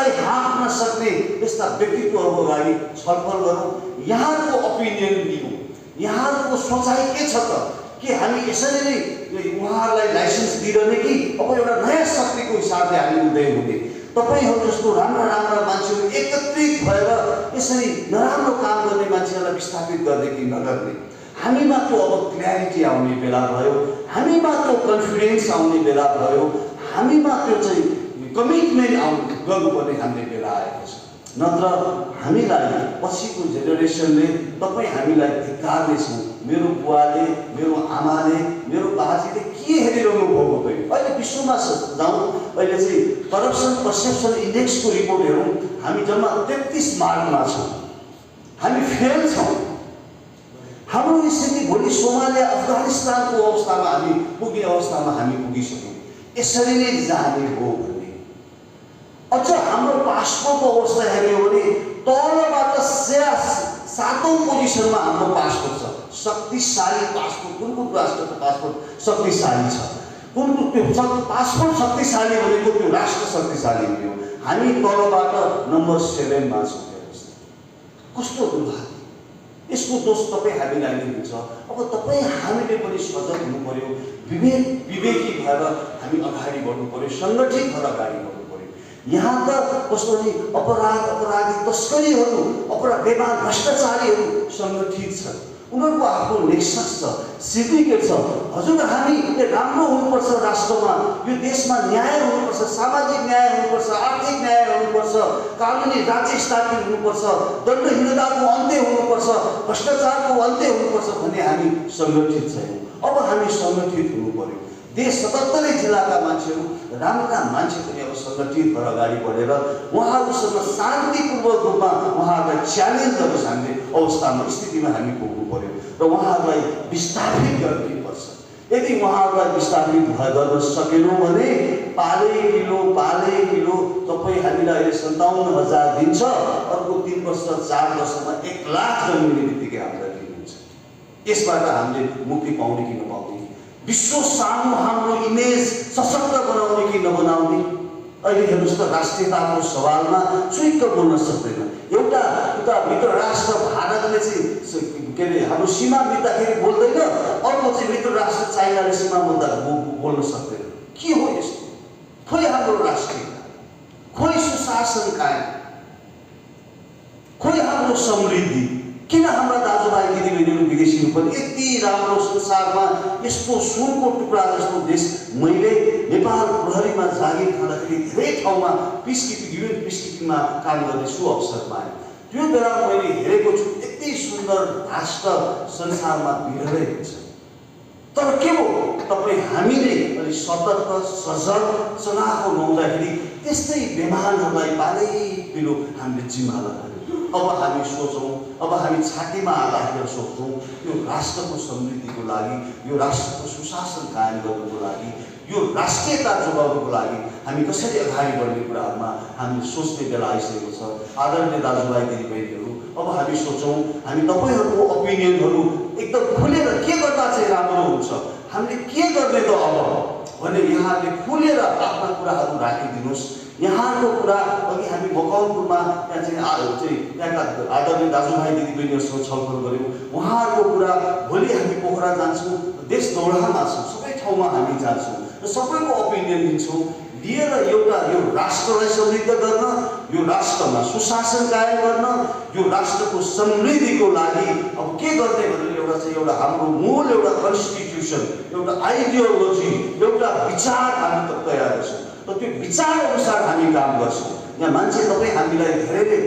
देशलाई हाँक्न सक्ने यस्ता व्यक्तित्वहरूको लागि छलफल गरौँ, यहाँको ओपिनियन लियौँ, यहाँको सोचाइ के छ त, कि हामी यसरी नै उहाँहरूलाई लाइसेन्स दिइरहने कि अब एउटा नयाँ शक्तिको हिसाबले हामी उदय हुने, तपाईहरू जस्तो राम्रा राम्रा मान्छेहरू एकत्रित भएर यसरी नराम्रो काम गर्ने मान्छेहरूलाई विस्थापित गर्ने कि नगर्ने, हामीमा त्यो अब क्ल्यारिटी आउने बेला भयो, हामीमा त्यो कन्फिडेन्स आउने बेला भयो, हामीमा त्यो चाहिँ कमिटमेन्ट गर्नुपर्ने हामीले बेला आएको छ। नत्र हामीलाई पछिको जेनेरेसनले तपाईँ हामीलाई धिक्कार्नेछौँ, मेरो बुवाले, मेरो आमाले, मेरो बाजेले के हेरिरहनु भएको थियो। अहिले विश्वमा जाउँ, अहिले चाहिँ करप्सन पर्सेप्सन इन्डेक्सको रिपोर्ट हेरौँ, हामी जम्मा 33 मार्कमा छौँ, हामी फेल छौँ। हाम्रो स्थिति भोलि सोमालिया अफगानिस्तानको अवस्थामा हामी पुग्ने अवस्थामा हामी पुगिसक्यौँ। यसरी नै जाने हो भने अझ हाम्रो पासपोर्टको अवस्था हेर्ने हो भने तलबाट 7औं पोजिसनमा हाम्रो पासपोर्ट छ। शक्तिशाली पासपोर्ट, कुन राष्ट्रको पासपोर्ट शक्तिशाली छ, कुन त्यो पासपोर्ट शक्तिशाली भनेको त्यो राष्ट्र शक्तिशाली हो। हामी तलबाट नम्बर 7 मा छौँ। कस्तो दुर्भाग्य, यसको दोष तपाईँ हामीलाई नै हुन्छ। अब तपाईँ हामीले पनि सजग हुनु पर्यो, विवेकी भएर हामी अगाडि बढ्नु पर्यो, सङ्गठित भएर अगाडि बढ्नु पर्यो। यहाँ त कस्तो नि अपराधी तस्करीहरू, बेमान भ्रष्टाचारीहरू सङ्गठित छन्, उनीहरूको आफ्नो नेक्सस छ, सिन्डिकेट छ। हजुर हामी राम्रो हुनुपर्छ, राष्ट्रमा यो देशमा न्याय हुनुपर्छ, सामाजिक न्याय हुनुपर्छ, आर्थिक न्याय हुनुपर्छ, कानुनी राज्य स्थापित हुनुपर्छ, दण्डहीनताको अन्त्य हुनुपर्छ, भ्रष्टाचारको अन्त्य हुनुपर्छ भन्ने हामी सङ्गठित छैनौँ। अब हामी सङ्गठित हुनु पर्यो। देश 77 जिल्लाका मान्छेहरू, राम्रा मान्छे पनि अब सङ्गठित भएर अगाडि बढेर उहाँहरूसँग शान्तिपूर्वक रूपमा उहाँहरूलाई च्यालेन्ज गर्न सक्ने अवस्थामा स्थितिमा हामी पुग्नु पर्यो र उहाँहरूलाई विस्थापित गर्नुपर्छ। यदि उहाँहरूलाई विस्थापित गर्न सकेनौँ भने पाले किलो तपाईँ हामीलाई अहिले 57,000 दिन्छ, अर्को 3 वर्ष 4 वर्षमा 1 लाख जन्मिने बित्तिकै हामीलाई दिनुहुन्छ। यसबाट हामीले मुक्ति पाउने कि नपाउने, विश्व सामु हाम्रो इमेज सशक्त बनाउने कि नबनाउने, अहिले हेर्नुहोस् त राष्ट्रियताको सवालमा चुइक्क बोल्न सक्दैन। एउटा मित्र राष्ट्र भारतले चाहिँ के अरे हाम्रो सीमा मिच्दाखेरि बोल्दैन, अर्को चाहिँ मित्र राष्ट्र चाइनाले सीमा मुद्दा बोल्न सक्दैन। के हो यस्तो? खोइ हाम्रो राष्ट्रियता, खोइ सुशासन कायम, खोइ हाम्रो समृद्धि। किन हाम्रा दाजुभाइ दिदीबहिनीहरू विदेशी पनि यति राम्रो संसारमा यस्तो सुनको टुक्रा जस्तो देश, मैले नेपाल प्रहरीमा जागिर खाँदाखेरि धेरै ठाउँमा युएन पिसकिपिङमा काम गर्ने सुअवसर पाएँ। त्यो बेला मैले हेरेको छु यति सुन्दर राष्ट्र संसारमा बिरलै हुन्छ। तर के हो, तपाईँ हामीले अलिक सतर्क सजग चनाखो नहुँदाखेरि त्यस्तै बेमानहरूलाई पालैपिलो हामीले जिम्मा लगायौँ। अब हामी सोचौँ, अब हामी छातीमा हात राखेर सोच्छौँ, यो राष्ट्रको समृद्धिको लागि, यो राष्ट्रको सुशासन कायम गर्नुको लागि, यो राष्ट्रियता जोगाउनुको लागि हामी कसरी अगाडि बढ्ने कुराहरूमा हामी सोच्ने बेला आइसकेको छ। आदरणीय दाजुभाइ दिदीबहिनीहरू, अब हामी सोचौँ, हामी तपाईँहरूको ओपिनियनहरू एकदम खुलेर के गर्दा चाहिँ राम्रो हुन्छ, हामीले के गर्ने त अब भने यहाँले खुलेर आफ्ना कुराहरू राखिदिनुहोस्। यहाँको कुरा अघि हामी मकवानपुरमा त्यहाँका आदरणीय दाजुभाइ दिदीबहिनीहरूसँग छलफल गऱ्यौँ। उहाँहरूको कुरा भोलि हामी पोखरा जान्छौँ, देश दौडामा छौँ, सबै ठाउँमा हामी जान्छौँ र सबैको ओपिनियन लिन्छौँ, लिएर एउटा यो राष्ट्रलाई समृद्ध गर्न, यो राष्ट्रमा सुशासन कायम गर्न, यो राष्ट्रको समृद्धिको लागि अब के गर्ने भनेर एउटा हाम्रो मूल एउटा कन्स्टिट्युसन, एउटा आइडियोलोजी, एउटा विचार हामी त तयार गर्छौँ र त्यो विचार अनुसार हामी काम गर्छौँ। यहाँ मान्छे तपाईँ हामीलाई धेरैले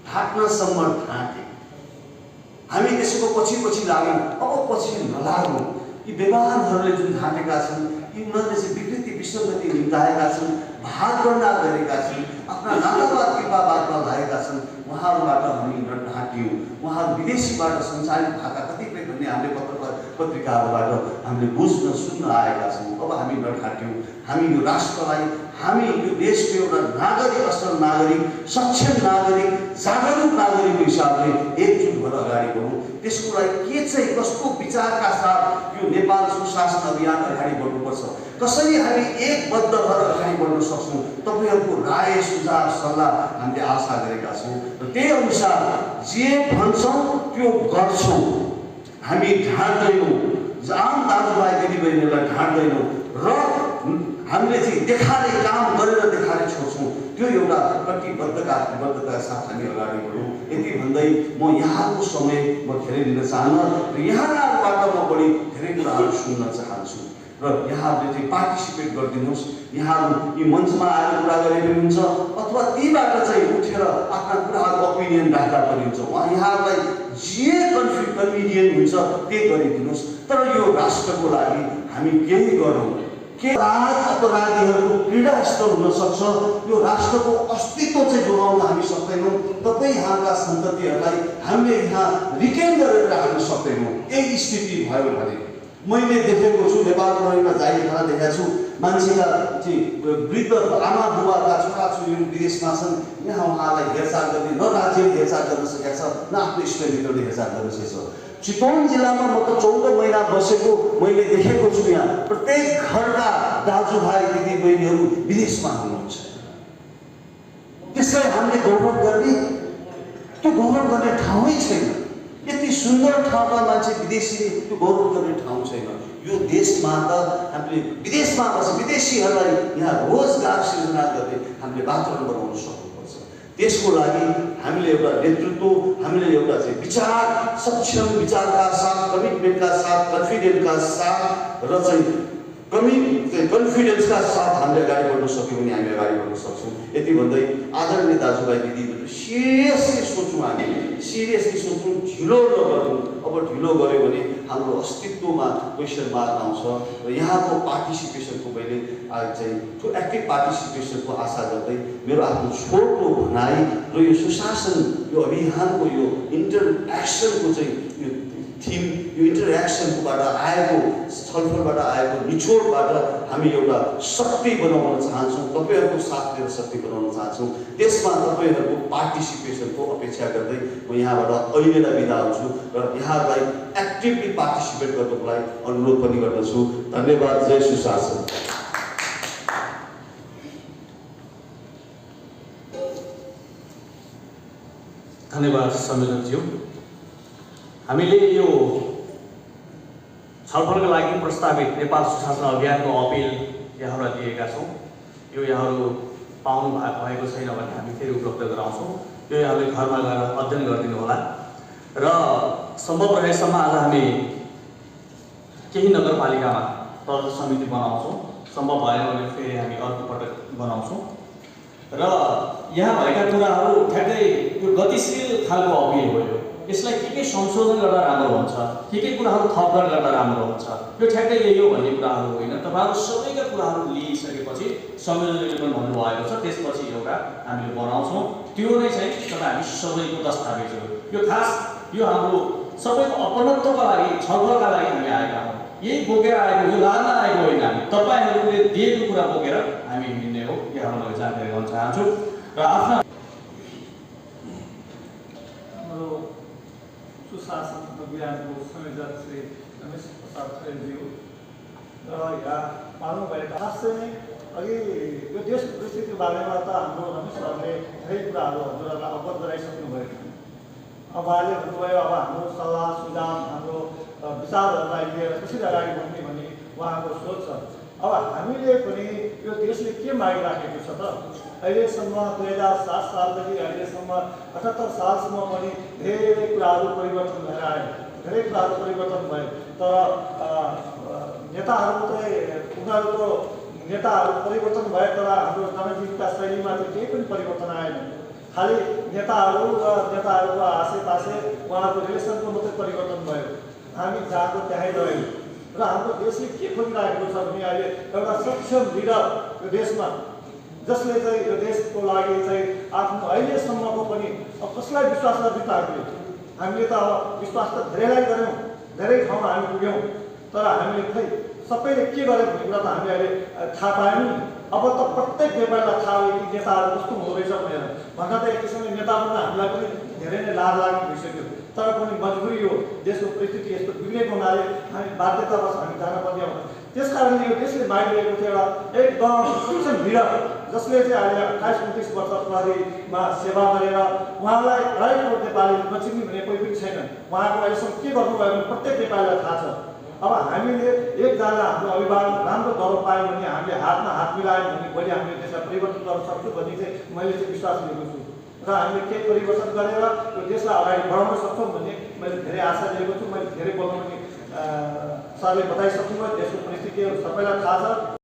ढाँट्नसम्म ढाँटे, हामी त्यसको पछि लाग्यौँ। अब पछि नलाग्नु। यी बेमानहरूले जुन ढाँटेका छन्, उनीहरूले चाहिँ विकृति विसङ्गति निम्ताएका छन्, भागभण्डा गरेका छन्, आफ्ना नातावाद कृपावादमा लागेका छन्, उहाँहरूबाट हामी ढाँट्यौँ। उहाँहरू विदेशीबाट सञ्चालित भएका कतिपय भन्ने हामीले पत्रिकाहरूबाट हामीले बुझ्न सुन्न आएका छौँ। अब हामी नठाट्यौँ, हामी यो राष्ट्रलाई, हामी यो देशको एउटा नागरिक, असल नागरिक, सक्षम नागरिक, जागरुक नागरिकको हिसाबले एकजुट भएर अगाडि बढौँ। त्यसको लागि के चाहिँ कस्तो विचारका साथ यो नेपाल सुशासन अभियान अगाडि बढ्नुपर्छ, कसरी हामी एकबद्ध भएर अगाडि बढ्न सक्छौँ, तपाईँहरूको राय सुझाव सल्लाह हामीले आशा गरेका छौँ र त्यही अनुसार जे भन्छौँ त्यो गर्छौँ। हामी ढाँट्दैनौँ, आम दाजुभाइ दिदीबहिनीहरूलाई ढाँट्दैनौँ र हामीले चाहिँ देखारे काम गरेर देखारे छोड्छौँ। त्यो एउटा प्रतिबद्धताका साथ हामी अगाडि बढौँ। यति भन्दै म यहाँको समय म धेरै दिन चाहन्न र यहाँबाट म बढी धेरै कुराहरू सुन्न चाहन्छु र यहाँहरूले चाहिँ पार्टिसिपेट गरिदिनुहोस्। यहाँहरू यी मञ्चमा आएर कुरा गरे पनि हुन्छ अथवा तीबाट चाहिँ उठेर आफ्ना कुराहरू ओपिनियन राख्दा पनि हुन्छ। यहाँहरूलाई जे कन्भिनियन्ट हुन्छ त्यही गरिदिनुहोस्। तर यो राष्ट्रको लागि हामी केही गरौँ। के अपराधीहरूको क्रीडास्थल हुन सक्छ, यो राष्ट्रको अस्तित्व चाहिँ जोगाउन हामी सक्दैनौँ। तपाईँ यहाँका सन्ततिहरूलाई हामीले यहाँ रिटेन गरेर राख्न सक्दैनौँ। यही स्थिति भयो भने मैले देखेको छु, नेपाल प्रहरीमा जागिरखाना देखेको छु, मान्छेका चाहिँ वृद्ध आमा बुबाका छोराछोरीहरू विदेशमा छन्, यहाँ उहाँलाई हेरचाह गर्ने न राज्यले हेरचाह गर्न सकेको छ न आफ्नो इष्टमित्रले हेरचाह गर्न सकेको छ। चितवन जिल्लामा म त 14 महिना बसेको मैले देखेको छु, यहाँ प्रत्येक घरका दाजुभाइ दिदीबहिनीहरू विदेशमा हुनुहुन्छ। त्यसलाई हामीले गौरव गर्ने, त्यो गौरव गर्ने ठाउँै छैन। यति सुन्दर ठाउँका मान्छे विदेशीले त्यो गौरव गर्ने ठाउँ छैन। यो देशमा त हामीले विदेशमा बसेर विदेशीहरूलाई यहाँ रोजगार सृजना गर्ने हामीले वातावरण बनाउन सक्नुपर्छ। त्यसको लागि हामीले एउटा नेतृत्व, हामीले एउटा चाहिँ विचार, सक्षम विचारका साथ, कमिटमेन्टका साथ, कन्फिडेन्सका साथ र चाहिँ कन्फिडेन्सका साथ हामीले अगाडि बढ्न सक्यौँ भने हामी अगाडि बढ्न सक्छौँ। यति भन्दै आदरणीय दाजुभाइ दिदीबहिनी सिरियसली सोचौँ, हामी सिरियसली सोचौँ, ढिलो नगरौँ। अब ढिलो गऱ्यो भने हाम्रो अस्तित्वमा क्वेसन मार्क आउँछ र यहाँको पार्टिसिपेसनको मैले चाहिँ एक्टिभ पार्टिसिपेसनको आशा गर्दै मेरो आफ्नो छोटो भनाइ र यो सुशासन, यो अभियानको यो इन्टरएक्सनको चाहिँ यो थिम, यो इन्टरएक्सनबाट आएको, छलफलबाट आएको निचोडबाट हामी एउटा शक्ति बनाउन चाहन्छौँ। तपाईँहरूको साथ लिएर शक्ति बनाउन चाहन्छौँ। त्यसमा तपाईँहरूको पार्टिसिपेसनको अपेक्षा गर्दै म यहाँबाट अहिलेलाई बिदा हुन्छु र यहाँहरूलाई एक्टिभली पार्टिसिपेट गर्नको लागि अनुरोध पनि गर्दछु। धन्यवाद। जय सुशासन। धन्यवाद संयोजकज्यू। हामीले यो छलफलका लागि प्रस्तावित नेपाल सुशासन अभियानको अपिल यहाँहरूलाई दिएका छौँ। यो यहाँहरू पाउनु भएको छैन भने हामी फेरि उपलब्ध गराउँछौँ। यो यहाँले घरमा गएर अध्ययन गरिदिनु होला र सम्भव रहेसम्म आज हामी केही नगरपालिकामा तर्क समिति बनाउँछौँ। सम्भव भएन भने फेरि हामी अर्को पटक बनाउँछौँ र यहाँ भएका कुराहरू ठ्याक्कै यो गतिशील खालको अपिल हो। यसलाई के संशोधन गर्दा राम्रो हुन्छ, के कुराहरू थप गर्दा राम्रो हुन्छ, यो ठ्याक्कै यही हो भन्ने कुराहरू होइन। तपाईँहरू सबैका कुराहरू लिइसकेपछि संयोजकले पनि भन्नुभएको छ, त्यसपछि एउटा हामीले बनाउँछौँ। त्यो नै चाहिँ तपाईँ हामी सबैको दस्तावेज हो। यो खास यो हाम्रो सबैको अपनत्वका लागि, छलफलका लागि हामी आएका हौँ। यही बोकेर आएको, यो लान्न आएको होइन। हामी तपाईँहरूले दिएको कुरा बोकेर हामी हिँड्ने हो। यहाँलाई जानकारी गर्न चाहन्छु र आफ्ना सुशासन अभियानको संयोजक श्री रमेश प्रसाद खरेलज्यू र यहाँ पाल्नुभएका खासै नै अघि यो देशको परिस्थितिको बारेमा त हाम्रो रमेश सरले धेरै कुराहरू हजुरहरूलाई अवगत गराइसक्नु भएको थियो। अब उहाँले भन्नुभयो अब हाम्रो सल्लाह सुझाव, हाम्रो विचारहरूलाई लिएर कसरी अगाडि बढ्ने भन्ने उहाँको सोच छ। अब हामीले पनि यो देशले के मागिराखेको छ त, अहिलेसम्म 2007 सालदेखि अहिलेसम्म 78 सालसम्म पनि धेरै कुराहरू परिवर्तन भएर आयो, धेरै कुराहरू परिवर्तन भयो। तर नेताहरू चाहिँ उनीहरूको नेताहरू परिवर्तन भए तर हाम्रो जनजीविका शैलीमा चाहिँ केही पनि परिवर्तन आएन। खालि नेताहरू र नेताहरूको आसेपासे उहाँहरूको रिलेसनको मात्रै परिवर्तन भयो। हामी जहाँको त्यहीँ रह्यौँ र हाम्रो देशले के खोजिरहेको छ भने अहिले एउटा सक्षम लिडर यो देशमा, जसले चाहिँ यो देशको लागि चाहिँ आफ्नो अहिलेसम्मको पनि अब कसलाई विश्वास गर्ने त हामीले त अब विश्वास त धेरैलाई गऱ्यौँ। धेरै ठाउँमा हामी पुग्यौँ, तर हामीले खै सबैले के गर्यो भन्ने कुरा त हामी अहिले थाहा पाएनौँ। अब त प्रत्येक नेपालीलाई थाहा हो कि नेताहरू कस्तो हुँदो रहेछ भनेर। भन्दा त एक किसिमले नेता बन्न हामीलाई पनि धेरै नै लाज लाग्ने भइसक्यो। तर पनि मजबुरी हो, देशको परिस्थिति यस्तो बिग्रेको हुनाले हामी बाध्यतावश हामी जान पर्ने हो। त्यस कारणले यो देशले मागिरहेको थियो एउटा एकदम सक्षम लिडर, जसले चाहिँ अहिले 28-29 वर्ष प्रहरीमा सेवा गरेर उहाँलाई 2.5 करोड नेपाली नचिन्ने भने कोही पनि छैन। उहाँको अहिलेसम्म के गर्नुभयो भने प्रत्येक नेपालीलाई थाहा छ। अब हामीले एकजना हाम्रो अभिभावक राम्रो गौरव पायौँ भने, हामीले हातमा हात मिलायौँ भने भोलि हामीले देशलाई परिवर्तन गर्न सक्छौँ भन्ने चाहिँ मैले चाहिँ विश्वास लिएको छु र हामीले केही परिवर्तन गरेर यो देशलाई अगाडि बढाउन सक्छौँ भन्ने मैले धेरै आशा लिएको छु। मैले धेरै बोल्न पनि सरले बताइसक्नुभयो। देशको परिस्थितिहरू सबैलाई थाहा छ।